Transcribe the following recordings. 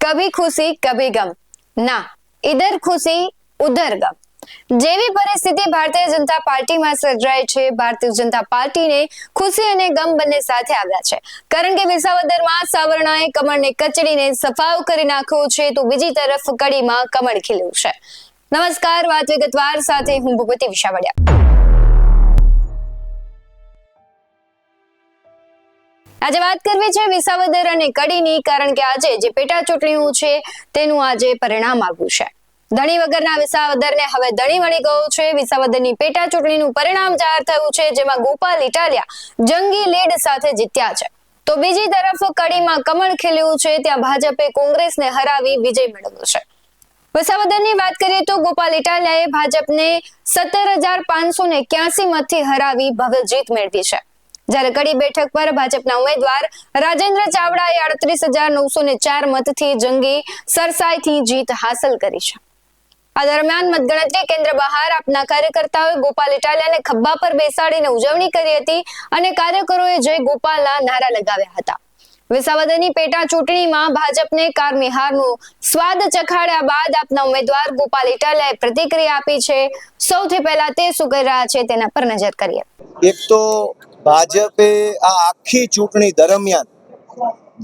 कभी खुशी कभी गम ना इधर खुशी उधर गम જેવી પરિસ્થિતિ ભારતીય જનતા પાર્ટીમાં સર્જાય છે। ભારતીય જનતા પાર્ટીને ખુશી અને ગમ બંને સાથે આવ્યા છે, કારણ કે વિસાવદરમાં સાવરણાએ કમળને કચડીને સફાવ કરી નાખ્યો છે, તો બીજી તરફ કડીમાં કમળ ખીલ્યું છે। નમસ્કાર, વાત વિગતવાર સાથે હું ભૂપતિ વિસાવડિયા। આજે વાત કરવી છે વિસાવદર અને કડીની, કારણ કે આજે જે પેટા ચૂંટણીઓ છે તેનું આજે પરિણામ આવ્યું છે। ધણી વગરના વિસાવદરને હવે ધણી મળી ગયો છે। વિસાવદરની પેટા ચૂંટણીનું પરિણામ જાહેર થયું છે, જેમાં ગોપાલ ઇટાલિયા જંગી લીડ સાથે જીત્યા છે, તો બીજી તરફ કડીમાં કમળ ખીલ્યું છે। ત્યાં ભાજપે કોંગ્રેસને હરાવી વિજય મેળવ્યો છે। વિસાવદરની વાત કરીએ તો ગોપાલ ઇટાલિયાએ ભાજપને 17,581 મતથી હરાવી ભવ્ય જીત મેળવી છે, જ્યારે કડી બેઠક પર ભાજપના ઉમેદવાર રાજેન્દ્ર ચાવડાએ 38,904 મતથી જંગી સરસાઈથી જીત હાંસલ કરી છે। આ દરમિયાન મતગણતરી કેન્દ્ર બહાર આપના કાર્યકર્તાઓએ ગોપાલ ઇટાલિયાને ખભા પર બેસાડીને ઉજવણી કરી હતી અને કાર્યકરોએ જય ગોપાલના નારા લગાવ્યા હતા। વિસાવદરની પેટા ચૂંટણીમાં ભાજપને કારમી હારનો સ્વાદ ચખાડ્યા બાદ આપના ઉમેદવાર ગોપાલ ઇટાલિયાએ પ્રતિક્રિયા આપી છે। સૌથી પહેલા તે શું કરી રહ્યા છે તેના પર નજર કરીએ। એક તો ભાજપે આ આખી ચૂંટણી દરમિયાન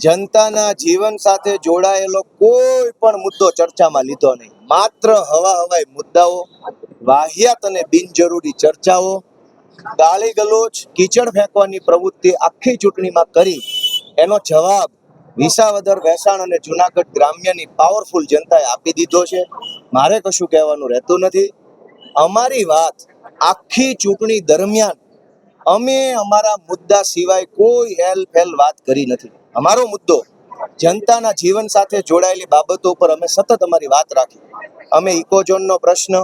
જનતાના જીવન સાથે જોડાયેલો કોઈ પણ મુદ્દો ચર્ચામાં લીધો નહીં। માત્ર હવાઈ મુદ્દાઓ, વાહિયાત અને બિનજરૂરી ચર્ચાઓ, ગાળી ગલોચ, કીચડ ફેંકવાની પ્રવૃત્તિ આખી ચૂંટણીમાં કરી એનો જવાબ વિસાવદર, વેસાણ અને જુનાગઢ ગ્રામ્યની પાવરફુલ જનતાએ આપી દીધો છે। મારે કશું કહેવાનું રહેતું નથી। અમારી વાત આખી ચૂંટણી દરમિયાન અમે અમારા મુદ્દા સિવાય કોઈ હેલ વાત કરી નથી। અમારો મુદ્દો જનતાના જીવન સાથે જોડાયેલી બાબતો ઉપર અમે સતત અમારી વાત રાખી। અમે ઇકોઝોનનો પ્રશ્ન,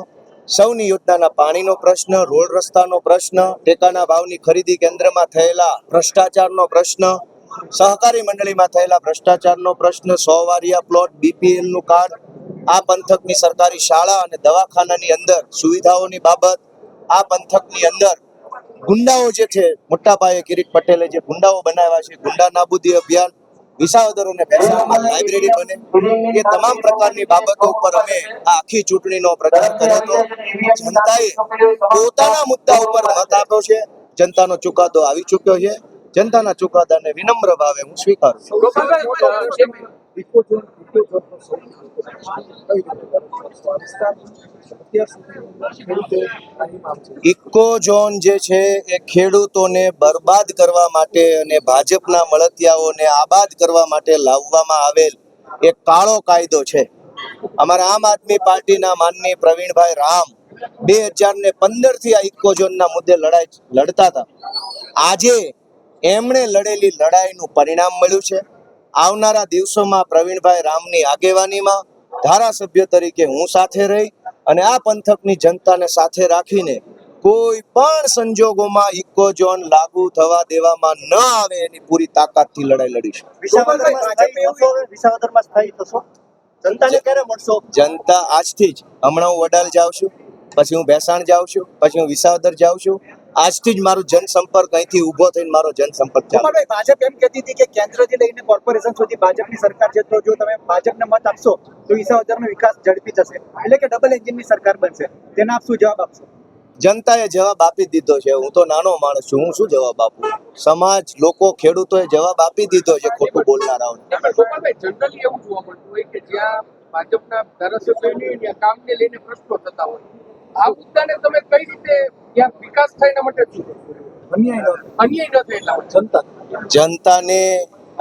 સૌની યોજનાના પાણીનો પ્રશ્ન, રોડ રસ્તાનો પ્રશ્ન, ટેકાના ભાવની ખરીદી કેન્દ્રમાં થયેલા ભ્રષ્ટાચારનો પ્રશ્ન, સહકારી મંડળીમાં થયેલા ભ્રષ્ટાચારનો પ્રશ્ન, 100 વારિયા પ્લોટ, BPL નું કાર્ડ, આ પંથકની સરકારી શાળા અને દવાખાનાની અંદર સુવિધાઓની બાબત, આ પંથકની અંદર ગુંડાઓ જે છે, મોટા પાયે કિરીટ પટેલે જે ગુંડાઓ બનાવ્યા છે, ગુંડા નાબૂદી અભિયાન, વિસાવદર અને ભેસાણમાં લાઇબ્રેરી બને, એ તમામ પ્રકારની બાબતો ઉપર અમે આ આખી ચૂંટણીનો પ્રચાર કર્યો હતો। જનતાએ પોતાના મુદ્દા ઉપર મત આપ્યો છે। જનતાનો ચુકાદો આવી ચૂક્યો છે। જનતાના ચુકાદાને વિનમ્ર ભાવે હું સ્વીકારું છું। ઇકોઝોન જે છે એ ખેડૂતોને બરબાદ કરવા માટે અને ભાજપના મળતિયાઓને આબાદ કરવા માટે લાવવામાં આવેલ એક કાળો કાયદો છે। અમારા આમ આદમી પાર્ટીના માનનીય પ્રવીણભાઈ રામ 2015 થી આ ઇકોઝોનના મુદ્દે લડાઈ લડતા હતા। આજે એમણે લડેલી લડાઈનું પરિણામ મળ્યું છે। આવનારા દિવસોમાં પ્રવીણભાઈ રામની આગેવાનીમાં ધારાસભ્ય તરીકે હું સાથે રહી અને આ પંથકની જનતાને સાથે રાખીને કોઈ પણ સંજોગોમાં ઇકોઝોન લાગુ થવા દેવામાં ન આવે એની પૂરી તાકાતથી લડાઈ લડીશું। જનતા આજથી જ, હમણાં હું વડાલ જાઉં છું, પછી હું ભેસાણ જાઉં છું, પછી હું વિસાવદર જાઉં છું। આજથી જ મારું જનસંપર્ક અહીંથી ઊભો થઈને મારો જનસંપર્ક ચાલુ। ભાજપ એમ કહેતી હતી કે કેન્દ્રથી લઈને કોર્પોરેશન સુધી ભાજપની સરકાર છે, તો જો તમે ભાજપને મત આપશો તો વિસાવદરનો વિકાસ ઝડપી થશે, એટલે કે ડબલ એન્જિનની સરકાર બનશે। તેના આપ શું જવાબ આપશો? જનતાએ જવાબ આપી દીધો છે। હું તો નાનો માણસ છું, હું શું જવાબ આપું? સમાજ, લોકો, ખેડૂતોએ જવાબ આપી દીધો છે ખોટું બોલનારાઓને। જનરલી એવું જોવા મળતું હોય કે જ્યાં ભાજપના ધારાસભ્યોને કામને લઈને પ્રશ્નો થતા હોય, આ મુદ્દાને તમે કઈ રીતે ત્યાં વિકાસ થાય એના માટે અન્યાય ન થાય જનતાને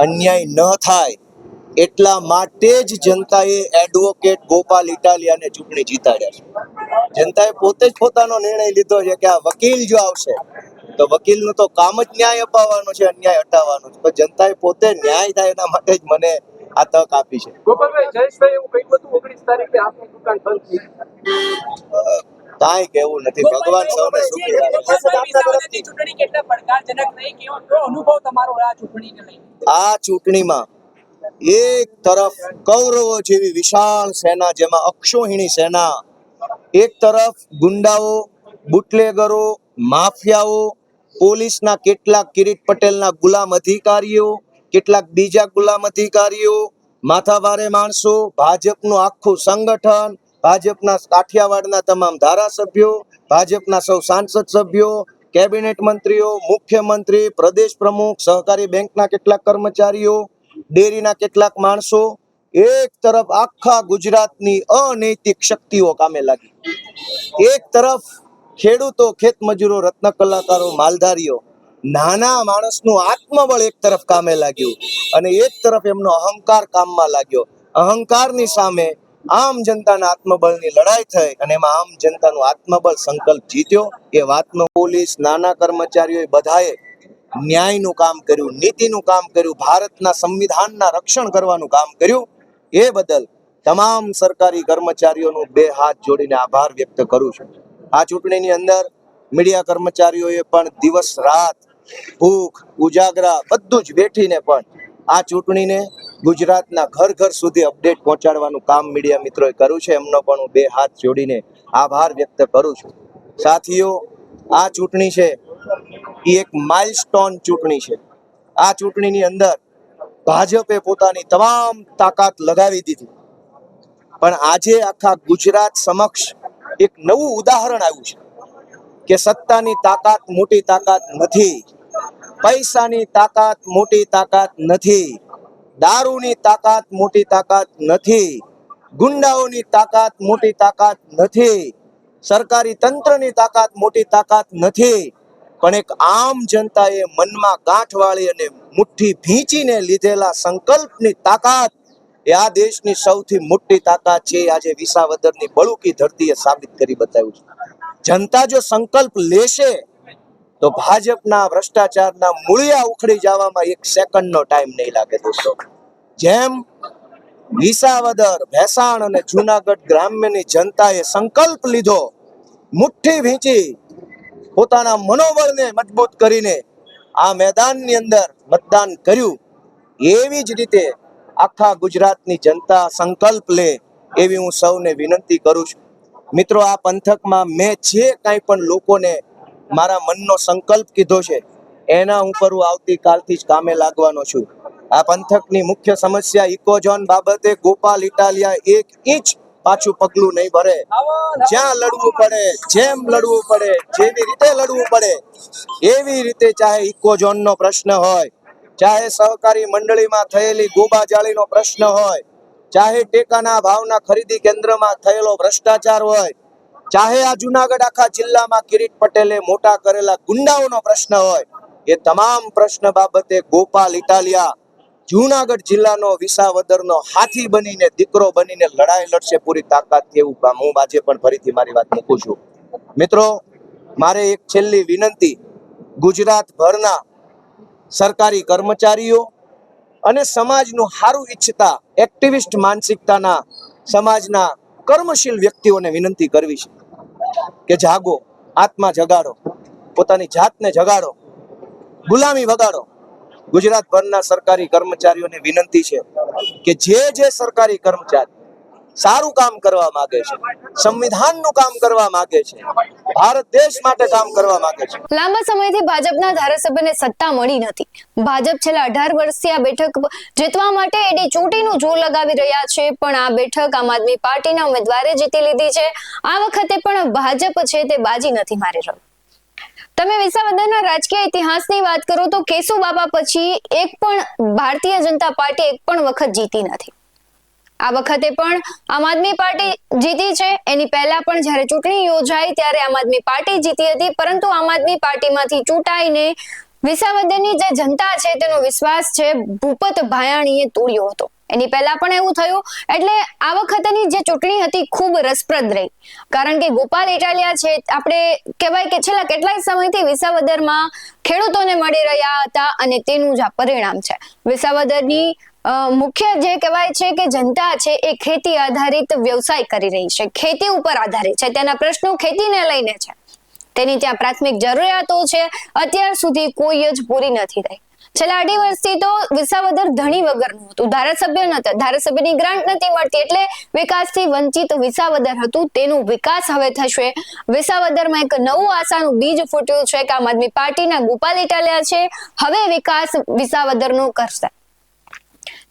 અન્યાય ન થાય એટલા માટે જ જનતાએ એડવોકેટ ગોપાલ ઇટાલિયાને ચૂંટણી જીતાડ્યા છે। જનતાએ પોતે જ પોતાનો નિર્ણય લીધો છે કે આ વકીલ જો આવશે તો વકીલનું તો કામ જ ન્યાય અપાવવાનું છે, અન્યાય હટાવવાનો છે, પણ જનતાએ પોતે ન્યાય થાય એના માટે જ મને આ તક આપી છે। ગોપાલભાઈ, જયેશભાઈ એવું કહ્યું હતું 19 તારીખે આપની દુકાન બંધ થઈ, કાંઈ કેવું નથી। ભગવાન સૌને સુખી રાખે। ચૂંટણી કેટલા પડકારજનક રહી, કેવો અનુભવ તમારો આ ચૂંટણીને લઈને? આ ચૂંટણીમાં એક તરફ કૌરવો જેવી વિશાળ સેના, જેમાં અક્ષોહિણી સેના, એક તરફ ગુંડાઓ, બુટલેગરો, માફિયાઓ, પોલીસના કેટલાક કિરીટ પટેલના ગુલામ અધિકારીઓ, કેટલાક બીજા ગુલામ અધિકારીઓ, માથાભારે માણસો, ભાજપનું આખું સંગઠન, ભાજપના કાઠિયાવાડના તમામ ધારાસભ્યો, ભાજપના સૌ સાંસદ સભ્યો, કેબિનેટ મંત્રીઓ, મુખ્યમંત્રી, પ્રદેશ પ્રમુખ, સહકારી બેંકના કેટલાક કર્મચારીઓ, ડેરીના કેટલાક માણસો, એક તરફ આખા ગુજરાતની અનૈતિક શક્તિઓ કામે લાગી. એક તરફ ખેડૂતો, ખેતમજૂરો, રત્ન કલાકારો, માલધારીઓ, નાના માણસનું આત્મબળ એક તરફ કામે લાગ્યું અને એક તરફ એમનો અહંકાર કામમાં લાગ્યો. અહંકારની સામે આમ જનતાના આત્મબળની લડાઈ થઈ અને એમાં આમ જનતાનું આત્મબળ સંકલ્પ જીત્યો. એ વાતનો પોલીસ, નાના કર્મચારીઓ બધાએ ન્યાયનું કામ કર્યું, નીતિનું કામ કર્યું, ભારતના સંવિધાનના રક્ષણ કરવાનું કામ કર્યું. એ બદલ તમામ સરકારી કર્મચારીઓનું બે હાથ જોડીને આભાર વ્યક્ત કરું છું. આ ચૂંટણીની અંદર મીડિયા કર્મચારીઓએ પણ દિવસ રાત, ભૂખ ઉજાગરા બધું જ બેઠીને પણ આ ચૂંટણીને ગુજરાતના ઘર ઘર સુધી અપડેટ પહોંચાડવાનું કામ મીડિયા મિત્રોએ કર્યું છે. એમનો પણ હું બે હાથ જોડીને આભાર વ્યક્ત કરું છું. સાથીઓ, આ ચૂંટણી છે એ એક માઇલસ્ટોન ચૂંટણી છે. આ ચૂંટણીની અંદર ભાજપે પોતાની તમામ તાકાત લગાવી દીધી, પણ આજે આખા ગુજરાત સમક્ષ એક નવું ઉદાહરણ આવ્યું છે કે સત્તાની તાકાત મોટી તાકાત નથી, પૈસાની તાકાત મોટી તાકાત નથી, દારૂની તાકાત મોટી તાકાત નથી, ગુંડાઓની તાકાત મોટી તાકાત નથી, સરકારી તંત્રની તાકાત મોટી તાકાત નથી, પણ એક આમ જનતાએ મનમાં ગાંઠ વાળી અને મુઠ્ઠી ભીંચીને લીધેલા સંકલ્પની તાકાત એ આ દેશની સૌથી મોટી તાકાત છે. આજે વિસાવદરની બળુકી ધરતીએ સાબિત કરી બતાવ્યું છે. જનતા જો સંકલ્પ લેશે તો ભાજપના ભ્રષ્ટાચારના મૂળિયા ઉખડી જવામાં એક સેકન્ડનો ટાઈમ નહીં લાગે. દોસ્તો, જેમ વિસાવદર, ભેસાણ અને જુનાગઢ ગ્રામ્યની જનતાએ સંકલ્પ લીધો, મુઠ્ઠી ભીંચી પોતાના મનોબળને મજબૂત કરીને આ મેદાનની અંદર મતદાન કર્યું, એવી જ રીતે આખા ગુજરાતની જનતા સંકલ્પ લે એવી હું સૌને વિનંતી કરું છું. મિત્રો, આ પંથકમાં મેં જે કાંઈ પણ લોકોને મારા મનનો સંકલ્પ કીધો છે એના ઉપર હું આવતીકાલથી જ કામે લાગવાનો છું. આ પંથકની મુખ્ય સમસ્યા ઇકોઝોન બાબતે ગોપાલ ઇટાલિયા એક ઇંચ પાછું પગલું નહીં ભરે. જ્યાં લડવું પડે, જેમ લડવું પડે, જેવી રીતે લડવું પડે એવી રીતે, ચાહે ઇકોઝોનનો પ્રશ્ન હોય, ચાહે સહકારી મંડળીમાં થયેલી ગોબાજાળીનો પ્રશ્ન હોય, ચાહે ટેકાના ભાવના ખરીદી કેન્દ્રમાં થયેલો ભ્રષ્ટાચાર હોય, ચાહે આ જુનાગઢ આખા જિલ્લામાં કિરીટ પટેલે મોટા કરેલા ગુંડાઓનો પ્રશ્ન હોય, એ તમામ પ્રશ્ન બાબતે ગોપાલ ઇટાલિયા જુનાગઢ જિલ્લાનો વિસાવદરનો હાથી બનીને, દીકરો બનીને લડાઈ લડશે પૂરી તાકાતથી. એવું કામ હું આજે પણ ફરીથી મારી વાત મૂકું છું. મિત્રો, મારે એક છેલ્લી વિનંતી ગુજરાતભરના સરકારી કર્મચારીઓ અને સમાજનું સારું ઈચ્છતા એક્ટિવિસ્ટ માનસિકતાના સમાજના કર્મશીલ વ્યક્તિઓને વિનંતી કરવી છે કે જાગો, આત્મા જગાડો, પોતાની જાતને જગાડો, ગુલામી વગાડો. ગુજરાતભરના સરકારી કર્મચારીઓને વિનંતી છે કે જે સરકારી કર્મચારી સારું કામ કરવા માંગે છે, સંવિધાનનું કામ કરવા માંગે છે, ભારત દેશ માટે કામ કરવા માંગે છે. લાંબા સમયથી ભાજપના ધારાસભ્યને સત્તા મળી નથી. ભાજપ છેલ્લા 18 વર્ષથી આ બેઠક જીતવા માટે એડી ચોટીનું જોર લગાવી રહ્યા છે, પણ આ બેઠક આમ આદમી પાર્ટીના ઉમેદવારે જીતી લીધી છે. આ વખતે પણ ભાજપ છે તે બાજી નથી મારી રહ્યું. તમે વિસાવદરના રાજકીય ઇતિહાસની વાત કરો તો કેશુબાપા પછી એક પણ ભારતીય જનતા પાર્ટી એક પણ વખત જીતી નથી. આ વખતે પણ આમ આદમી પાર્ટી જીતી છે. એની પહેલા પણ જ્યારે ચૂંટણી યોજાઈ ત્યારે આમ આદમી પાર્ટી જીતી હતી, પરંતુ આમ આદમી પાર્ટીમાંથી ચૂંટાઈને વિસાવદરની જે જનતા છે તેનો વિશ્વાસ છે ભૂપત ભાયાણીએ તોડ્યો હતો. એની પહેલા પણ એવું થયું. એટલે આ વખતની જે ચૂંટણી હતી ખૂબ રસપ્રદ રહી, કારણ કે ગોપાલ ઇટાલિયા છે, આપણે કહેવાય કે છેલ્લા કેટલાય સમયથી વિસાવદરમાં ખેડૂતોને મળી રહ્યા હતા અને તેનું જ આ પરિણામ છે. વિસાવદરની મુખ્ય જે કહેવાય છે કે જનતા છે એ ખેતી આધારિત વ્યવસાય કરી રહી છે, ખેતી ઉપર આધારિત છે, તેના પ્રશ્નો ખેતીને લઈને છે, તેની ત્યાં પ્રાથમિક જરૂરિયાતો છે, અત્યાર સુધી કોઈ જ પૂરી નથી થઈ. છેલ્લા 2 વર્ષથી તો વિસાવદર ધણી વગરનું હતું, ધારાસભ્ય નહોતા, ધારાસભ્યની ગ્રાન્ટ નથી મળતી, એટલે વિકાસથી વંચિત વિસાવદર હતું. તેનું વિકાસ હવે થશે. વિસાવદરમાં એક નવું આશાનું બીજ ફૂટ્યું છે કે આમ આદમી પાર્ટીના ગોપાલ ઇટાલિયા છે હવે વિકાસ વિસાવદરનો કરશે.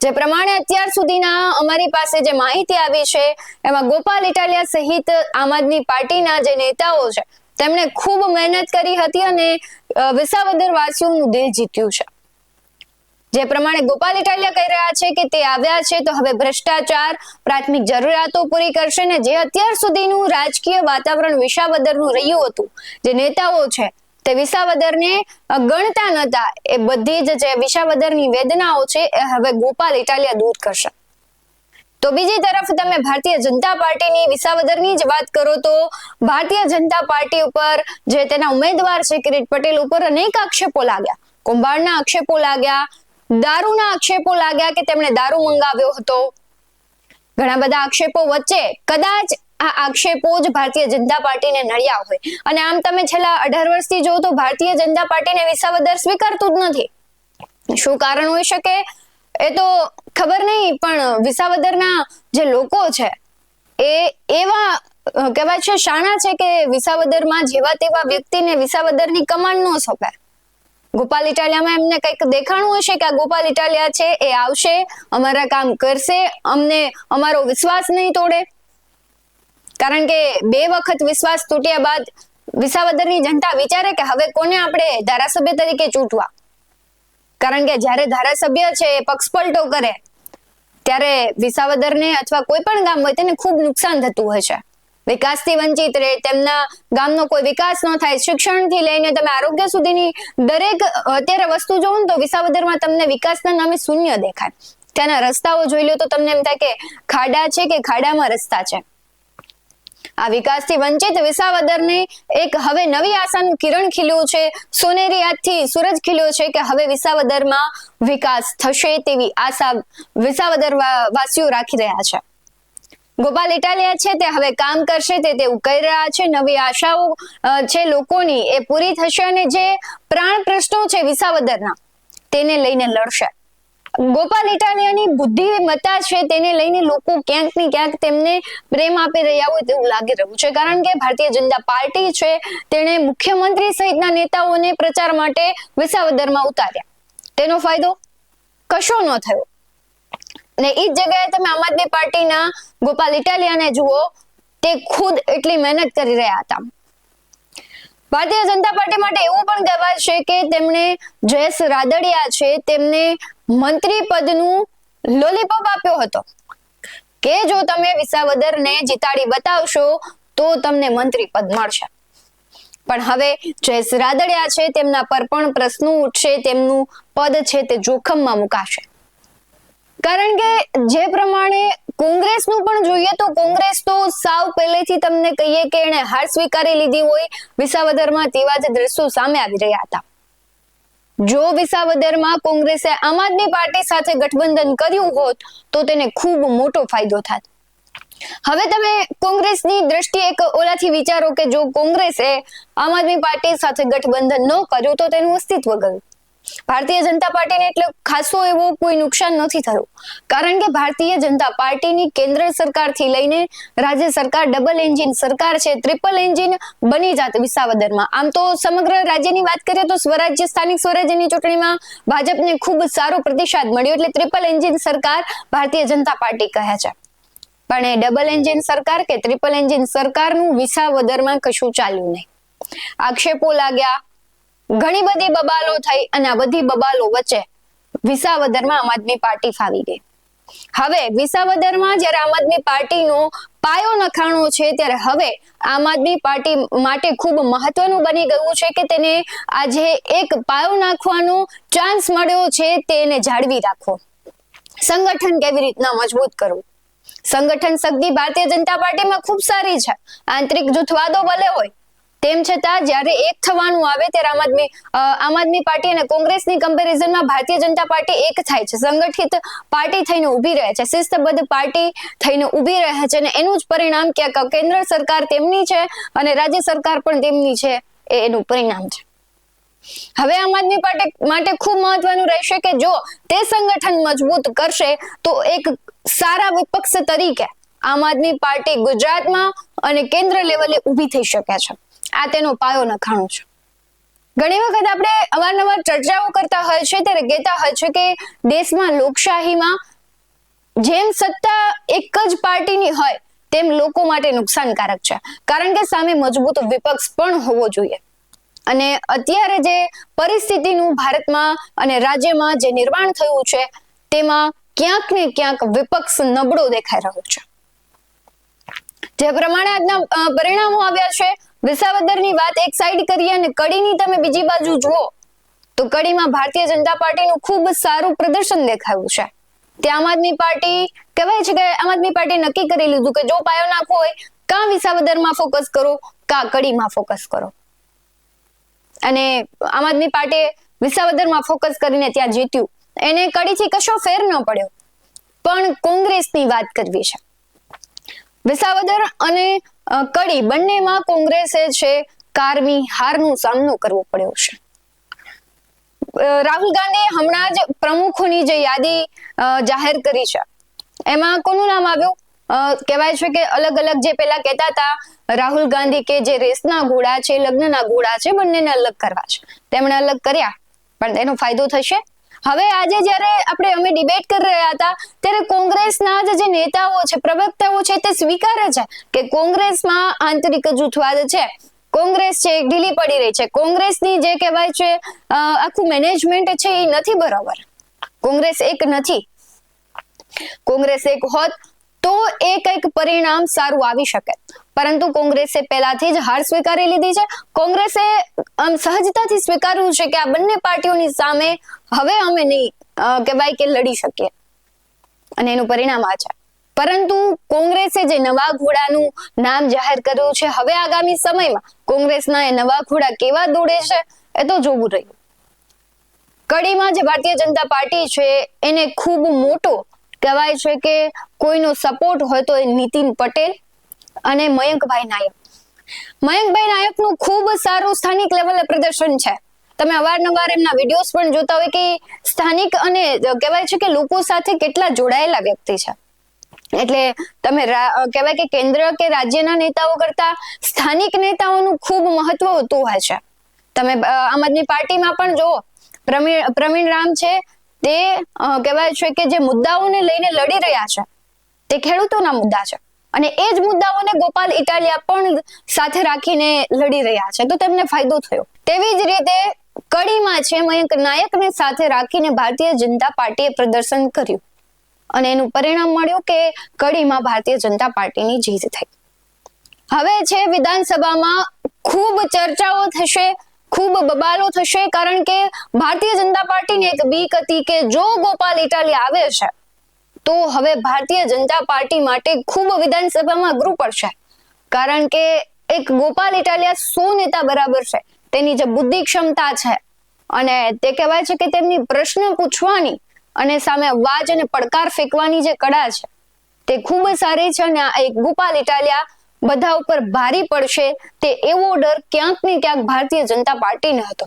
જે પ્રમાણે અત્યાર સુધીના અમારી પાસે જે માહિતી આવી છે એમાં ગોપાલ ઇટાલિયા સહિત આમ આદમી પાર્ટીના જે નેતાઓ છે તેમણે ખૂબ મહેનત કરી હતી અને વિસાવદર વાસીઓનું દિલ જીત્યું છે. જે પ્રમાણે ગોપાલ ઇટાલિયા કહી રહ્યા છે કે તે આવ્યા છે તો હવે ભ્રષ્ટાચાર, પ્રાથમિક જરૂરિયાતો પૂરી કરશે ને જે અત્યાર સુધીનું રાજકીય વાતાવરણ વિસાવદરનું રહ્યું હતું, જે નેતાઓ છે તે વિસાવદરને ગણતા નતા, એ બધી જ જે વિસાવદરની વેદનાઓ છે એ હવે ગોપાલ ઇટાલિયા દૂર કરશે. તો બીજી તરફ તમે ભારતીય જનતા પાર્ટીની વિસાવદરની જ વાત કરો તો ભારતીય જનતા પાર્ટી ઉપર જે તેના ઉમેદવાર છે કિરીટ પટેલ ઉપર અનેક આક્ષેપો લાગ્યા, કૌભાંડના આક્ષેપો લાગ્યા, દારૂના આક્ષેપો લાગ્યા કે તેમણે દારૂ મંગાવ્યો હતો. ઘણા બધા આક્ષેપો વચ્ચે કદાચ આ આક્ષેપો જ ભારતીય જનતા પાર્ટીને નડ્યા હોય અને આમ તમે છેલ્લા 18 વર્ષથી જો તો ભારતીય જનતા પાર્ટીને વિસાવદર સ્વીકારતું જ નથી. શું કારણ હોઈ શકે એ તો ખબર નહીં, પણ વિસાવદરના જે લોકો છે એ એવા કહેવાય છે શાણા છે કે વિસાવદરમાં જેવા તેવા વ્યક્તિને વિસાવદરની કમાન ન સોંપે. ગોપાલ ઇટાલિયામાં એમને કંઈક દેખાણું હશે કે આ ગોપાલ ઇટાલિયા છે એ આવશે, અમારા કામ કરશે, અમને અમારો વિશ્વાસ નહીં તોડે. કારણ કે 2 વખત વિશ્વાસ તૂટ્યા બાદ વિસાવદરની જનતા વિચારે કે હવે કોને આપણે ધારાસભ્ય તરીકે ચૂંટવા. કારણ કે જ્યારે ધારાસભ્ય છે એ પક્ષપલટો કરે ત્યારે વિસાવદરને અથવા કોઈ પણ ગામ હોય તેને ખૂબ નુકસાન થતું હોય છે. વિકાસથી વંચિત રહે, તેમના ગામનો કોઈ વિકાસ ન થાય, શિક્ષણથી લઈને તમે આરોગ્ય સુધીની દરેક અત્યારે વસ્તુ જોવો ને તો વિસાવદરમાં તમને વિકાસના નામે શૂન્ય દેખાય. ત્યાંના રસ્તાઓ જોઈ લો તો તમને એમ થાય કે ખાડા છે કે ખાડામાં રસ્તા છે. આ વિકાસથી વંચિત વિસાવદરને એક હવે નવી આશાનું કિરણ ખીલ્યું છે, સોનેરી આજથી સૂરજ ખીલ્યો છે કે હવે વિસાવદરમાં વિકાસ થશે તેવી આશા વિસાવદર વાસીઓ રાખી રહ્યા છે. ગોપાલ ઇટાલિયા છે તે હવે કામ કરશે તેવું કહી રહ્યા છે. નવી આશાઓ છે લોકોની એ પૂરી થશે અને જે પ્રાણ પ્રશ્નો છે વિસાવદરના તેને લઈને લડશે. ગોપાલ ઇટાલિયાની બુદ્ધિમત્તા છે તેને લઈને લોકો ક્યાંક ને ક્યાંક તેમને પ્રેમ આપી રહ્યા હોય તેવું લાગી રહ્યું છે. કારણ કે ભારતીય જનતા પાર્ટી છે તેણે મુખ્યમંત્રી સહિતના નેતાઓને પ્રચાર માટે વિસાવદરમાં ઉતાર્યા. તેનો ફાયદો કશો ન થયો. ને એ જ જગ્યાએ તમે આમ આદમી પાર્ટીના ગોપાલ ઇટાલિયાને જુઓ, તે ખુદ એટલી મહેનત કરી રહ્યા હતા. ભારતીય જનતા પાર્ટી માટે એવું પણ કહેવાય છે કે તેમણે જયેશ રાદડિયા છે તેમને મંત્રી પદનું લોલીપોપ આપ્યો હતો કે જો તમે વિસાવદરને જીતાડી બતાવશો તો તમને મંત્રી પદ મળશે. પણ હવે જયેશ રાદડિયા છે તેમના પર પણ પ્રશ્નો ઉઠશે, તેમનું પદ છે તે જોખમમાં મુકાશે. કારણ કે જે પ્રમાણે કોંગ્રેસનું પણ જોઈએ તો કોંગ્રેસ તો સાવ પહેલેથી તમને કહીએ કે એને હાર સ્વીકારી લીધી હોય વિસાવદરમાં તેવા જ દ્રશ્યો સામે આવી રહ્યા હતા. જો વિસાવદરમાં કોંગ્રેસે આમ આદમી પાર્ટી સાથે ગઠબંધન કર્યું હોત તો તેને ખૂબ મોટો ફાયદો થાત. હવે તમે કોંગ્રેસની દ્રષ્ટિએ એક ઓલાથી વિચારો કે જો કોંગ્રેસે આમ આદમી પાર્ટી સાથે ગઠબંધન ન કર્યું તો તેનું અસ્તિત્વ ગયું. ભારતીય જનતા પાર્ટીને એટલે ખાસો એવો કોઈ નુકસાન નથી થયું. કારણ કે ભારતીય જનતા પાર્ટીની કેન્દ્ર સરકારથી લઈને રાજ્ય સરકાર ડબલ એન્જિન સરકાર છે, ટ્રિપલ એન્જિન બની જાત વિસાવદરમાં. આમ તો સમગ્ર રાજ્યની વાત કરીએ તો સ્વરાજ્ય સ્થાનિક સ્વરાજ્યની ચૂંટણીમાં ભાજપને ખૂબ સારો પ્રતિસાદ મળ્યો એટલે ટ્રિપલ એન્જિન સરકાર ભારતીય જનતા પાર્ટી કહે છે. પણ એ ડબલ એન્જિન સરકાર કે ટ્રિપલ એન્જિન સરકારનું વિસાવદરમાં કશું ચાલ્યું નહીં. આક્ષેપો લાગ્યા, ઘણી બધી બબાલો થઈ અને આ બધી બબાલો વચ્ચે વિસાવદરમાં આમ આદમી પાર્ટી ફાવી ગઈ. હવે વિસાવદરમાં જ્યારે આમ આદમી પાર્ટીનો પાયો નખાણો છે ત્યારે હવે આમ આદમી પાર્ટી માટે ખૂબ મહત્વનું બની ગયું છે કે તેને આજે એક પાયો નાખવાનો ચાન્સ મળ્યો છે તેને જાળવી રાખવો. સંગઠન કેવી રીતના મજબૂત કરવું. સંગઠન શક્તિ ભારતીય જનતા પાર્ટીમાં ખૂબ સારી છે. આંતરિક જૂથવાદો ભલે હોય તેમ છતાં જ્યારે એક થવાનું આવે ત્યારે આમ આદમી પાર્ટી અને કોંગ્રેસની કમ્પેરિઝનમાં ભારતીય જનતા પાર્ટી એક થાય છે, સંગઠિત પાર્ટી થઈને ઊભી રહે છે, શિસ્તબદ્ધ પાર્ટી થઈને ઊભી રહે છે અને એનું જ પરિણામ ક્યાંક કેન્દ્ર સરકાર તેમની છે અને રાજ્ય સરકાર પણ તેમની છે એનું પરિણામ છે. હવે આમ આદમી પાર્ટી માટે ખૂબ મહત્વનું રહેશે કે જો તે સંગઠન મજબૂત કરશે તો એક સારા વિપક્ષ તરીકે આમ આદમી પાર્ટી ગુજરાતમાં અને કેન્દ્ર લેવલે ઊભી થઈ શકે છે. આ તેનો પાયો નખાણો છે. ઘણી વખત આપણે અવારનવાર ચર્ચાઓ કરતા હોય છે ત્યારે કહેતા હોય છે કે દેશમાં લોકશાહીમાં જેમ સત્તા એક જ પાર્ટીની હોય તેમ લોકો માટે નુકસાનકારક છે, કારણ કે સામે મજબૂત વિપક્ષ પણ હોવો જોઈએ. અને અત્યારે જે પરિસ્થિતિનું ભારતમાં અને રાજ્યમાં જે નિર્માણ થયું છે તેમાં ક્યાંક ને ક્યાંક વિપક્ષ નબળો દેખાઈ રહ્યો છે. જે પ્રમાણે આજના પરિણામો આવ્યા છે, વિસાવદરની વાત એક સાઈડ કરીએ અને કડીની તમે બીજી બાજુ જુઓ તો કડીમાં ભારતીય જનતા પાર્ટીનું ખૂબ સારું પ્રદર્શન દેખાયું છે. ત્યાં આમ આદમી પાર્ટી કહેવાય છે કે આમ આદમી પાર્ટી નક્કી કરી લીધું કે જો પાયો નાખવો હોય કાં વિસાવદરમાં ફોકસ કરો કાં કડીમાં ફોકસ કરો. અને આમ આદમી પાર્ટીએ વિસાવદરમાં ફોકસ કરીને ત્યાં જીત્યું. એને કડીથી કશો ફેર ન પડ્યો. પણ કોંગ્રેસની વાત કરવી છે. વિસાવદર અને કડી બંનેમાં કોંગ્રેસે છે કારમી હારનો સામનો કરવો પડ્યો છે. રાહુલ ગાંધીએ હમણાં જ પ્રમુખોની જે યાદી જાહેર કરી છે એમાં કોનું નામ આવ્યું? કહેવાય છે કે અલગ અલગ જે પેલા કહેતા હતા રાહુલ ગાંધી કે જે રેસના ઘોડા છે, લગ્નના ઘોડા છે, બંનેને અલગ કરવા છે, તેમણે અલગ કર્યા, પણ એનો ફાયદો થશે? હવે આજે જ્યારે અમે ડિબેટ કરી રહ્યા હતા ત્યારે કોંગ્રેસના જે નેતાઓ છે, પ્રવક્તાઓ છે, તે સ્વીકારે છે કે કોંગ્રેસમાં આંતરિક જૂથવાદ છે. કોંગ્રેસ છે ઢીલી પડી રહી છે. કોંગ્રેસની જે કહેવાય છે આખું મેનેજમેન્ટ છે એ નથી બરાબર. કોંગ્રેસ એક નથી. કોંગ્રેસ એક હોત તો એ કંઈક પરિણામ સારું આવી શકે, પરંતુ કોંગ્રેસે પહેલાથી જ હાર સ્વીકારી લીધી છે. કોંગ્રેસે સહજતાથી સ્વીકાર્યું છે કે આ બંને પાર્ટીઓની સામે હવે અમે નહીં કહેવાય કે લડી શકીએ, અને એનું પરિણામ આ છે. પરંતુ કોંગ્રેસે જે નવા ઘોડાનું નામ જાહેર કર્યું છે, હવે આગામી સમયમાં કોંગ્રેસના એ નવા ઘોડા કેવા દોડે છે એ તો જોવું રહ્યું. કડીમાં જે ભારતીય જનતા પાર્ટી છે એને ખૂબ મોટો કહેવાય છે કે કોઈનો સપોર્ટ હોય તો એ નીતિન પટેલ અને મયંકભાઈ નાયક. મયંકભાઈ નાયકનું ખૂબ સારું સ્થાનિક લેવલે પ્રદર્શન છે. તમે અવારનવાર એમના વિડીયોઝ પણ જોતા હોય કે સ્થાનિક અને કહેવાય છે કે લોકો સાથે કેટલા જોડાયેલા વ્યક્તિ છે. એટલે તમે કહેવાય કે કેન્દ્ર કે રાજ્યના નેતાઓ કરતા સ્થાનિક નેતાઓનું ખૂબ મહત્વ હોતું હોય છે. તમે આમ આદમી પાર્ટીમાં પણ જુઓ, પ્રવીણ રામ છે તે કહેવાય છે કે જે મુદ્દાઓને લઈને લડી રહ્યા છે તે ખેડૂતોના મુદ્દા છે, અને એ જ મુદ્દાઓને ગોપાલ ઇટાલિયા પણ સાથે રાખીને લડી રહ્યા છે, તો તેમને ફાયદો થયો. તેવી જ રીતે કડીમાં છે મયંક નાયકને સાથે રાખીને ભારતીય જનતા પાર્ટીએ પ્રદર્શન કર્યું અને એનું પરિણામ મળ્યું કે કડીમાં ભારતીય જનતા પાર્ટીની જીત થઈ. હવે છે વિધાનસભામાં ખૂબ ચર્ચાઓ થશે, ખૂબ બબાલો થશે, કારણ કે ભારતીય જનતા પાર્ટીને એક બીક હતી કે જો ગોપાલ ઇટાલિયા આવે છે તો હવે ભારતીય જનતા પાર્ટી માટે ખૂબ વિધાનસભામાં અઘરું પડશે, કારણ કે એક ગોપાલ ઇટાલિયા 100 નેતા બરાબર છે. તેની જે બુદ્ધિ ક્ષમતા છે અને તે કહેવાય છે કે તેમની પ્રશ્ન પૂછવાની અને સામે અવાજ અને પડકાર ફેંકવાની જે કળા છે તે ખૂબ સારી છે. અને આ એક ગોપાલ ઇટાલિયા બધા ઉપર ભારી પડશે તે એવો ડર ક્યાંક ને ક્યાંક ભારતીય જનતા પાર્ટીને હતો.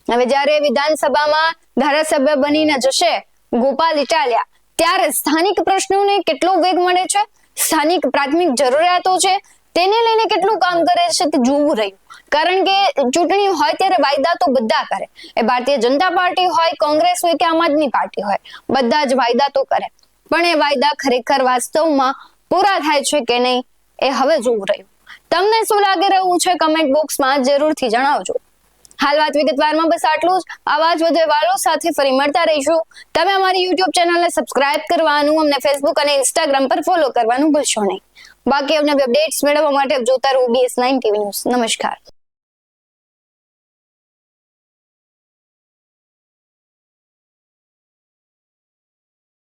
હવે જ્યારે વિધાનસભામાં ધારાસભ્ય બનીને જશે ગોપાલ ઇટાલિયા, ત્યારે સ્થાનિક પ્રશ્નોને કેટલો વેગ મળે છે, સ્થાનિક પ્રાથમિક જરૂરિયાતો છે તેને લઈને કેટલું કામ કરે છે તે જોવું રહ્યું. કારણ કે ચૂંટણી હોય ત્યારે વાયદા તો બધા કરે, એ ભારતીય જનતા પાર્ટી હોય, કોંગ્રેસ હોય કે આમ આદમી પાર્ટી હોય, બધા જ વાયદા તો કરે, પણ એ વાયદા ખરેખર વાસ્તવમાં પૂરા થાય છે કે નહીં એ હવે જોવું રહ્યું. તમને શું લાગી રહ્યું છે કમેન્ટ બોક્સમાં જરૂરથી જણાવજો. હાલ વાત વિગતવારમાં બસ આટલું જ. આવા જ વધુ અહેવાલો સાથે ફરી મળતા રહીશું. તમે અમારી યુટ્યુબ ચેનલને સબસ્ક્રાઇબ કરવાનું, અમને ફેસબુક અને ઇન્સ્ટાગ્રામ પર ફોલો કરવાનું ભૂલશો નહીં. બાકી અવનવી અપડેટ્સ મેળવવા માટે જોતા રહો BS9 TV ન્યૂઝ. નમસ્કાર.